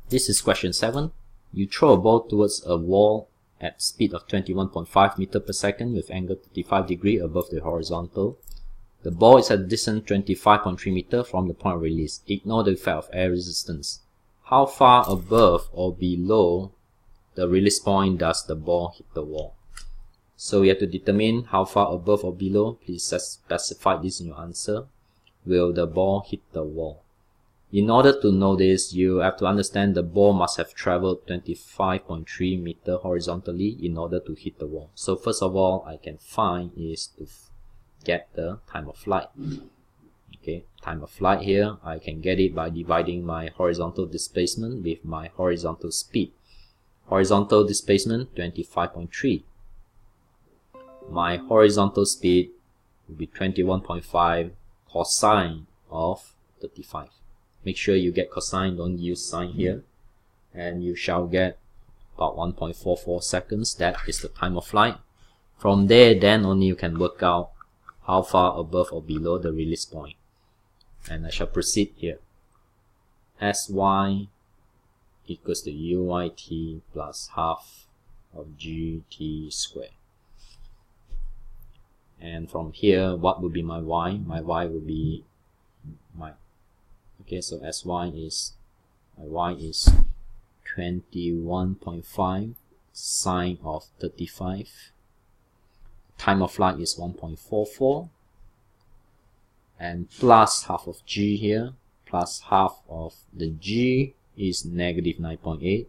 This is question 7. You throw a ball towards a wall at speed of 21.5 meters per second with angle 35 degrees above the horizontal. The ball is at a distance 25.3 meters from the point of release. Ignore the effect of air resistance. How far above or below the release point does the ball hit the wall? So we have to determine how far above or below. Please specify this in your answer. Will the ball hit the wall? In order to know this, you have to understand the ball must have traveled 25.3 meters horizontally in order to hit the wall. So first of all, I can find is to get the time of flight. Okay, time of flight here, I can get it by dividing my horizontal displacement with my horizontal speed. Horizontal displacement 25.3. My horizontal speed will be 21.5 cosine of 35. Make sure you get cosine, don't use sine here. And you shall get about 1.44 seconds. That is the time of flight. From there, then only you can work out how far above or below the release point. And I shall proceed here. Sy equals to uyt plus half of gt squared. And from here, what will be my y? My y will be my, okay, so Sy is, my y is 21.5 sine of 35. Time of flight is 1.44. And plus half of g here, plus half of the g is negative 9.8.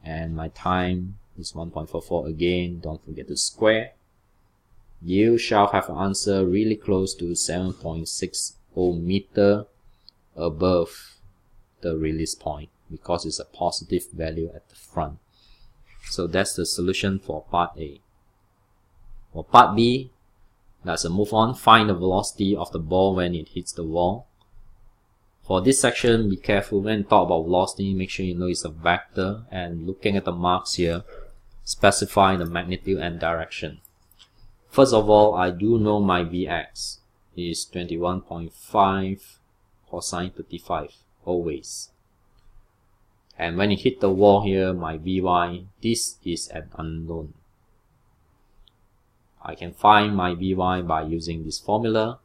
And my time is 1.44 again. Don't forget to square. You shall have an answer really close to 7.60 meter above the release point because it's a positive value at the front. So that's the solution for part A. For part B, let's move on. Find the velocity of the ball when it hits the wall. For this section, be careful when you talk about velocity. Make sure you know it's a vector, and looking at the marks here, specify the magnitude and direction. First of all, I do know my Vx is 21.5 cosine 35 always. And when it hit the wall here, my Vy, this is an unknown. I can find my Vy by using this formula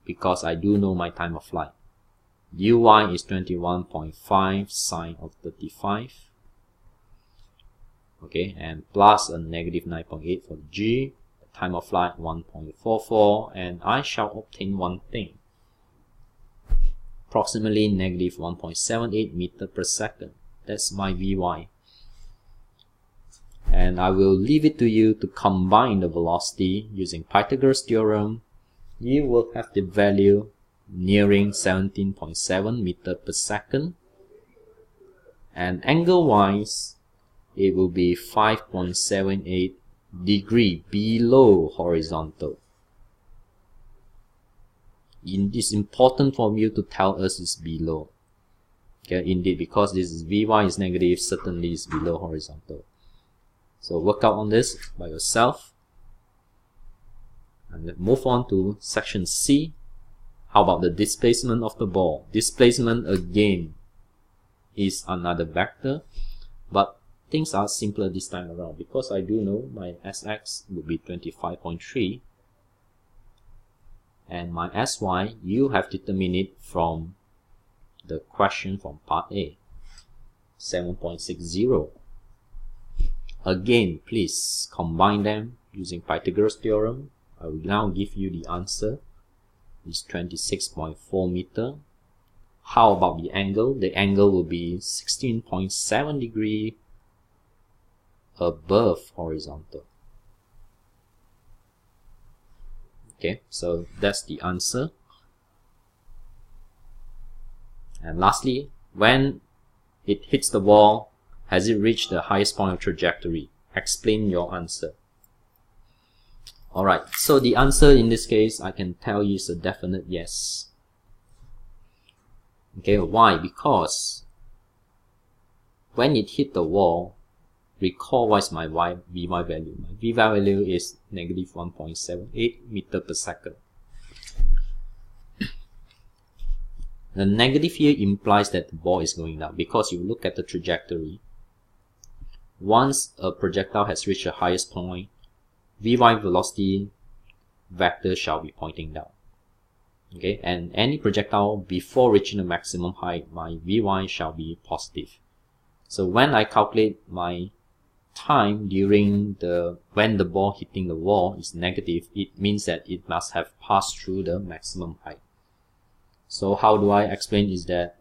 because I do know my time of flight. Uy is 21.5 sine of 35. Okay, and plus a negative 9.8 for g. Time of flight 1.44, and I shall obtain one thing. Approximately negative 1.78 meters per second. That's my Vy. And I will leave it to you to combine the velocity using Pythagoras theorem. You will have the value nearing 17.7 meters per second. And angle-wise, it will be 5.78 degree below horizontal. It is important for you to tell us it's below. Okay, indeed, because this is Vy is negative, certainly is below horizontal. So work out on this by yourself. And let's move on to section C. How about the displacement of the ball? Displacement again is another vector, but things are simpler this time around because I do know my Sx would be 25.3 and my Sy, you have determined it from the question from part A, 7.60. Again, please combine them using Pythagoras theorem. I will now give you the answer. It's 26.4 meter. How about the angle? The angle will be 16.7 degree above horizontal. Okay, so that's the answer. And lastly, when it hits the wall, has it reached the highest point of trajectory? Explain your answer. Alright, so the answer in this case, I can tell you is a definite yes. Okay, why? Because when it hit the wall, recall what is my Vy value. My Vy value is negative 1.78 meters per second. The negative here implies that the ball is going down, because you look at the trajectory. Once a projectile has reached the highest point, Vy velocity vector shall be pointing down. Okay, and any projectile before reaching the maximum height, my Vy shall be positive. So when I calculate my time during when the ball hitting the wall is negative, it means that it must have passed through the maximum height. So how do I explain is that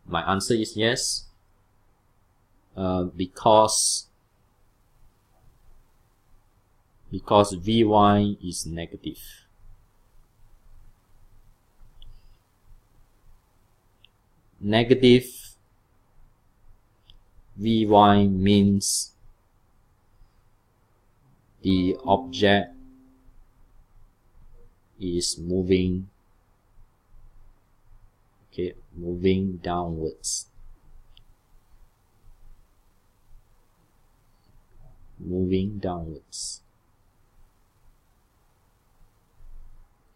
my answer is yes, because Vy is negative. Negative Vy means the object is moving downwards.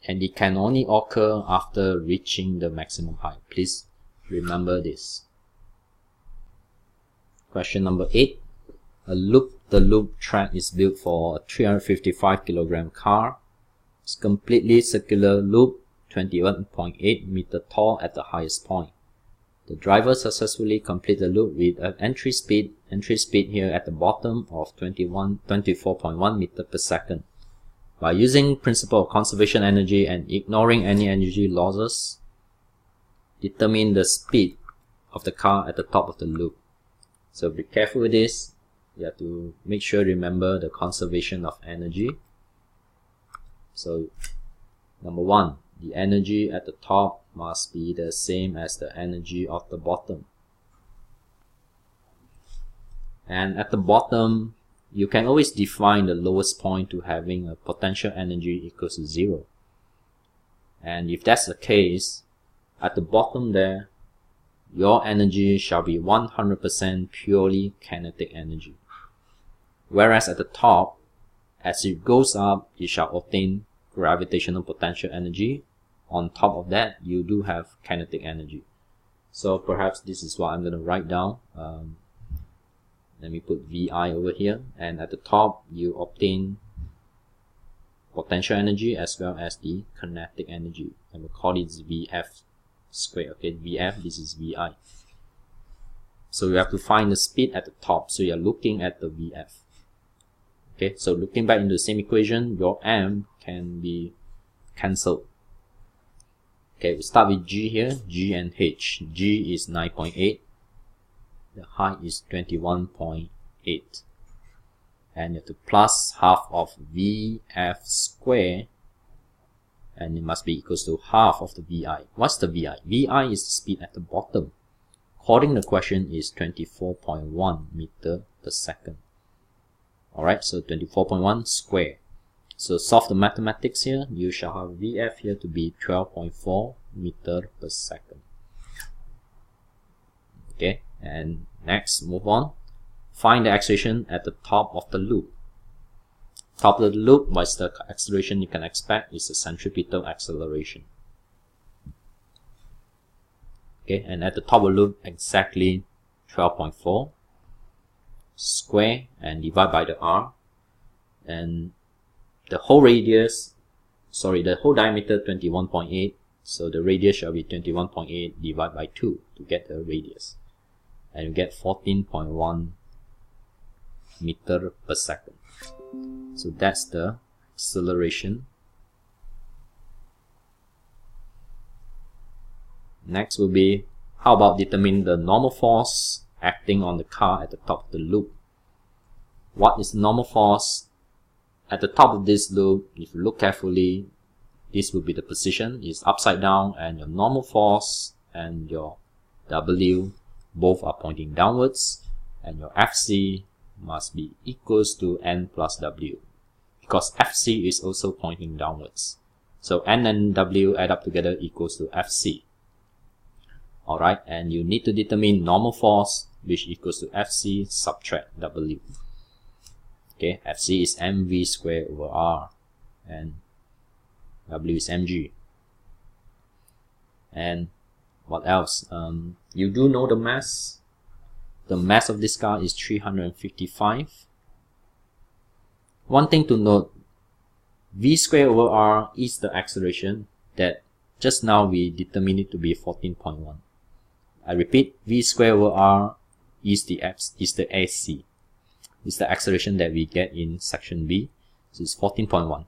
And it can only occur after reaching the maximum height. Please remember this. Question number 8. A loop-the-loop track is built for a 355 kg car. It's completely circular loop, 21.8 meter tall at the highest point. The driver successfully completed the loop with an entry speed here at the bottom of 24.1 meter per second. By using principle of conservation energy and ignoring any energy losses, determine the speed of the car at the top of the loop. So be careful with this. You have to make sure remember the conservation of energy. So number 1, the energy at the top must be the same as the energy of the bottom. And at the bottom, you can always define the lowest point to having a potential energy equals to 0. And if that's the case, at the bottom there, your energy shall be 100% purely kinetic energy. Whereas at the top, as it goes up, you shall obtain gravitational potential energy. On top of that, you do have kinetic energy. So perhaps this is what I'm going to write down. Let me put Vi over here. And at the top, you obtain potential energy as well as the kinetic energy. I will call it Vf squared. Okay, Vf, this is Vi. So you have to find the speed at the top. So you're looking at the Vf. Okay, so looking back into the same equation, your m can be cancelled. Okay, we start with G here, G and H. G is 9.8. The height is 21.8. And you have to plus half of Vf squared. And it must be equals to half of the Vi. What's the Vi? Vi is the speed at the bottom. According to the question is 24.1 meter per second. Alright, so 24.1 square. So solve the mathematics here. You shall have Vf here to be 12.4 meter per second. Okay, and next, move on. Find the acceleration at the top of the loop. Top of the loop, what's the acceleration you can expect? Is the centripetal acceleration. Okay, and at the top of the loop, exactly 12.4 square and divide by the r, and the whole radius, the whole diameter 21.8, so the radius shall be 21.8 divided by 2 to get the radius, and you get 14.1 meter per second. So that's the acceleration. Next will be, how about determine the normal force acting on the car at the top of the loop. What is the normal force? At the top of this loop, if you look carefully, this will be the position, it's upside down, and your normal force and your W both are pointing downwards, and your Fc must be equals to N plus W, because Fc is also pointing downwards. So N and W add up together equals to Fc. Alright, and you need to determine normal force, which equals to Fc subtract W. Okay, Fc is mv squared over r, and W is mg. And What else? You do know the mass. The mass of this car is 355. One thing to note, v squared over r is the acceleration that just now we determined it to be 14.1. I repeat, v squared over r is the AC. It's the acceleration that we get in section B. So it's 14.1.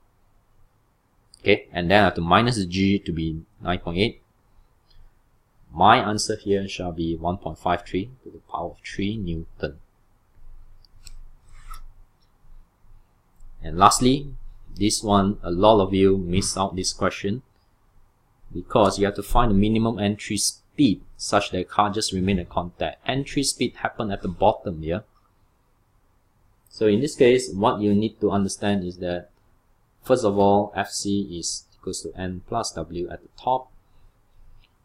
Okay, and then I have to minus the g to be 9.8. My answer here shall be 1.53 to the power of 3 Newton. And lastly, this one, a lot of you miss out this question because you have to find the minimum entry speed such that the car just remain in contact. Entry speed happen at the bottom here. So in this case, what you need to understand is that first of all, Fc is equals to n plus w at the top,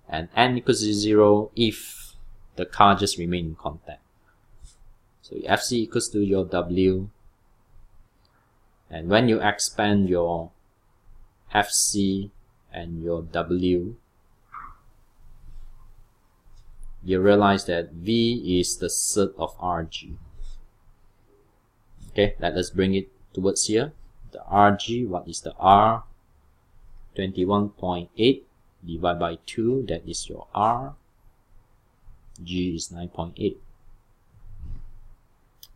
and n equals to 0 if the car just remain in contact. So Fc equals to your w, and when you expand your Fc and your w, you realize that V is the surd of Rg. Okay, let us bring it towards here. The Rg, what is the R? 21.8 divided by 2, that is your R. G is 9.8.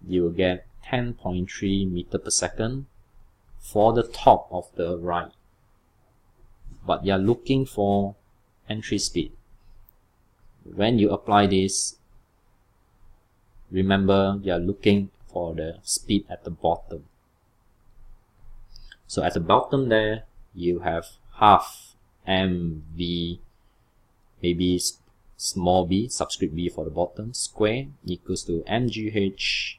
You will get 10.3 meter per second for the top of the ride. But you are looking for entry speed. When you apply this, remember you are looking for the speed at the bottom. So at the bottom there, you have half mv, maybe small b, subscript b for the bottom, square equals to mgh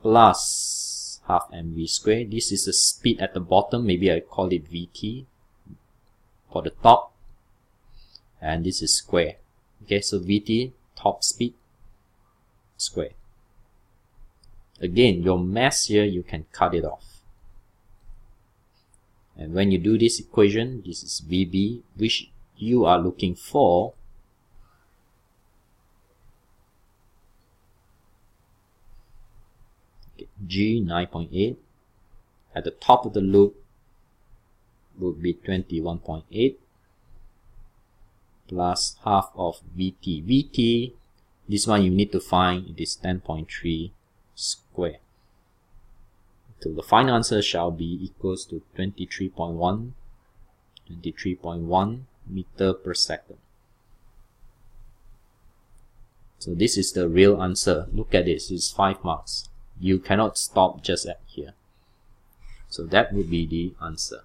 plus half mv square. This is the speed at the bottom, maybe I call it vt for the top, and this is square. Okay, so vt, top speed, square. Again, your mass here, you can cut it off. And when you do this equation, this is VB, which you are looking for. Okay, G 9.8. At the top of the loop would be 21.8 plus half of VT. VT, this one you need to find, it is 10.3 square. So the final answer shall be equals to 23.1 meter per second. So this is the real answer. Look at this, it's 5 marks. You cannot stop just at here. So that would be the answer.